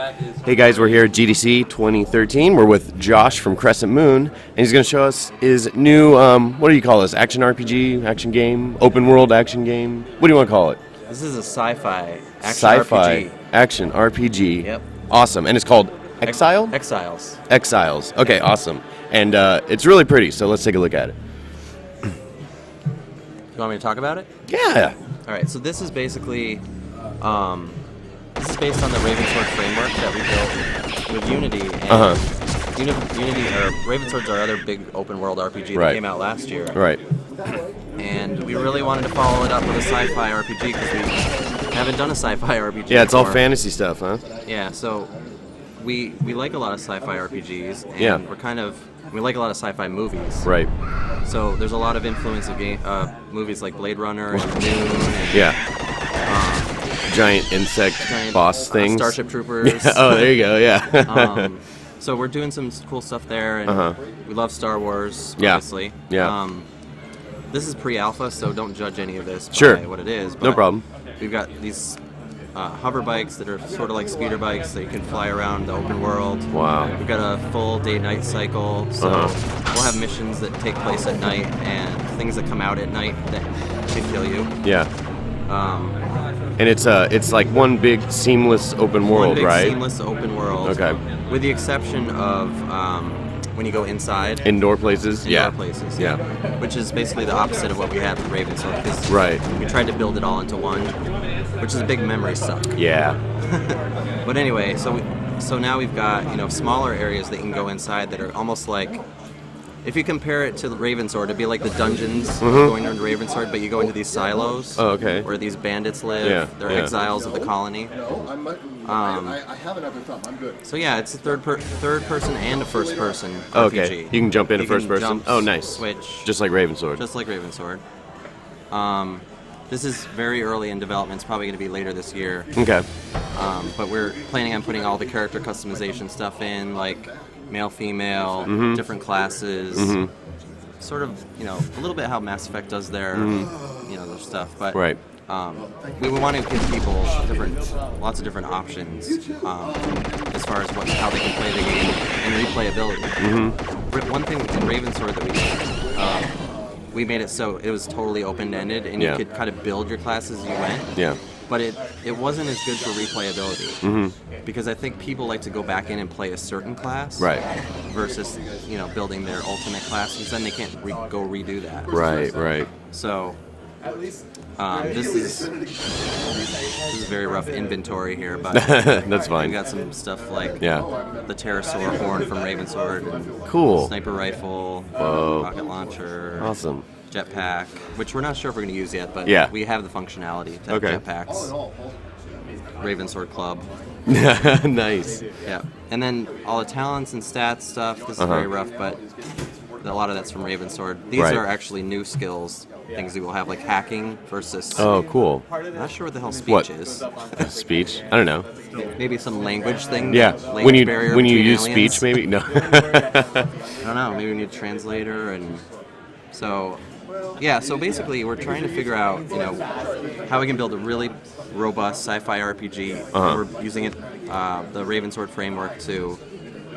Hey guys, we're here at GDC 2013. We're with Josh from Crescent Moon, and he's going to show us his new, what do you call this? Action RPG, action game, open world action game? What do you want to call it? This is a sci-fi action Sci-fi RPG. action RPG. Yep. Awesome. And it's called Exile? Exiles. Exiles. Okay, awesome. And it's really pretty, so let's take a look at it. You want me to talk about it? Yeah. All right. So this is basically, this is based on the Ravensword framework that we built with Unity. And Unity or Ravensword's our other big open world RPG that came out last year. Right. And we really wanted to follow it up with a sci-fi RPG because we haven't done a sci-fi RPG. Yeah, it's all before. fantasy stuff, huh? Yeah. So we like a lot of sci-fi RPGs, and Yeah. we like a lot of sci-fi movies. Right. So there's a lot of influence of movies like Blade Runner and Dune. And, Yeah. Giant insect boss thing. Starship Troopers. Oh, there you go. Yeah. So we're doing some cool stuff there, and we love Star Wars, Yeah. obviously. Yeah. This is pre-alpha, so don't judge any of this Sure. by what it is. No but problem. We've got these hover bikes that are sort of like speeder bikes that you can fly around the open world. Wow. We've got a full day-night cycle, so we'll have missions that take place at night and things that come out at night that can kill you. Yeah. And it's like one big seamless open world, One big right? seamless open world. Okay. With the exception of when you go inside. Indoor places. Indoor places. Yeah. Which is basically the opposite of what we had with Ravensword. 'Cause Right. We tried to build it all into one, which is a big memory suck. Yeah. But anyway, so now we've got smaller areas that you can go inside that are almost like, if you compare it to the Ravensword, it'd be like the dungeons going into Ravensword, but you go into these silos. Oh, okay. Where these bandits live. Yeah, They're yeah. exiles of the colony. I haven't ever thought. I'm good. So yeah, it's a third person and a first person RPG. Oh, okay. You can jump into You first can person. jump, Oh, nice. Switch. Just like Ravensword. Just like Ravensword. This is very early in development. It's probably going to be later this year. Okay. But we're planning on putting all the character customization stuff in, like male, female, different classes. Sort of, a little bit how Mass Effect does their, their stuff. But Right. we want to give people lots of different options as far as how they can play the game and replayability. One thing in Ravensword that we made it so it was totally open-ended, and you could kind of build your classes as you went. Yeah. But it wasn't as good for replayability because I think people like to go back in and play a certain class, Right. Versus building their ultimate class, because then they can't go redo that. Right. Right. So this is very rough inventory here, but That's fine. we got some stuff like Yeah. the pterosaur horn from Ravensword, and Cool. sniper rifle, Whoa. rocket launcher, Awesome. jetpack, which we're not sure if we're going to use yet, but Yeah. we have the functionality to have Okay. jetpacks. Ravensword Club. Nice. Yeah. And then all the talents and stats stuff, this is very rough, but a lot of that's from Ravensword. These Right. are actually new skills, things we will have, like hacking versus... Oh, cool. I'm not sure what the hell speech What? is. Speech? I don't know. Maybe some language thing? Yeah. Language barrier When you between use aliens? speech, maybe? No. I don't know. Maybe we need a translator, and so... Yeah, so basically we're trying to figure out, how we can build a really robust sci-fi RPG. We're using the Ravensword framework to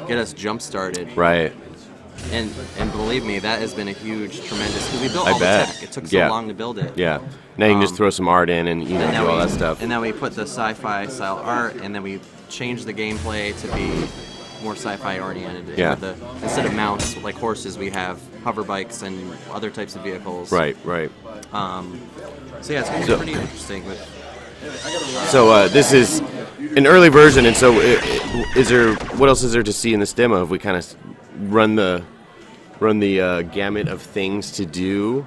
get us jump-started. Right. And believe me, that has been a huge, tremendous, because we built I all bet. the tech. It took so Yeah. long to build it. Yeah. Now you can just throw some art in and do all that stuff. And then we put the sci-fi style art, and then we changed the gameplay to be more sci-fi oriented. Yeah. Instead of mounts like horses, we have hover bikes and other types of vehicles. Right. Right. So yeah, it's going to be pretty interesting. So this is an early version, and so is there? What else is there to see in this demo? If we kind of run the gamut of things to do,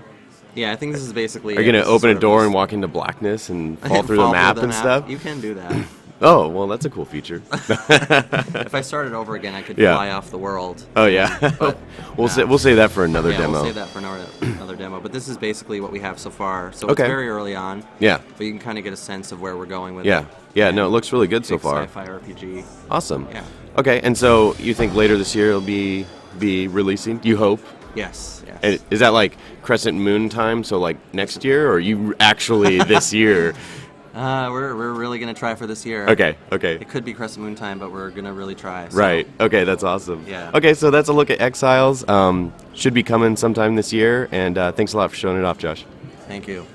Yeah, I think this is basically... are you gonna open a door and walk into blackness and fall through the map and stuff? You can do that. Oh, well, that's a cool feature. If I started over again, I could fly off the world. Oh yeah. But, we'll say that for another yeah, demo. we'll save that for another demo. But this is basically what we have so far. So Okay. it's very early on. Yeah. But you can kind of get a sense of where we're going with Yeah. it. Yeah. No, it looks really good so Big far. Sci-fi RPG. Awesome. Yeah. Okay, and so you think later this year it'll be releasing? You hope? Yes. Yes. And is that like Crescent Moon time? So like next year, or you actually this year? We're really gonna try for this year. Okay. It could be Crescent Moon time, but we're gonna really try. So. Right. Okay, that's awesome. Yeah. Okay, so that's a look at Exiles. Should be coming sometime this year, and thanks a lot for showing it off, Josh. Thank you.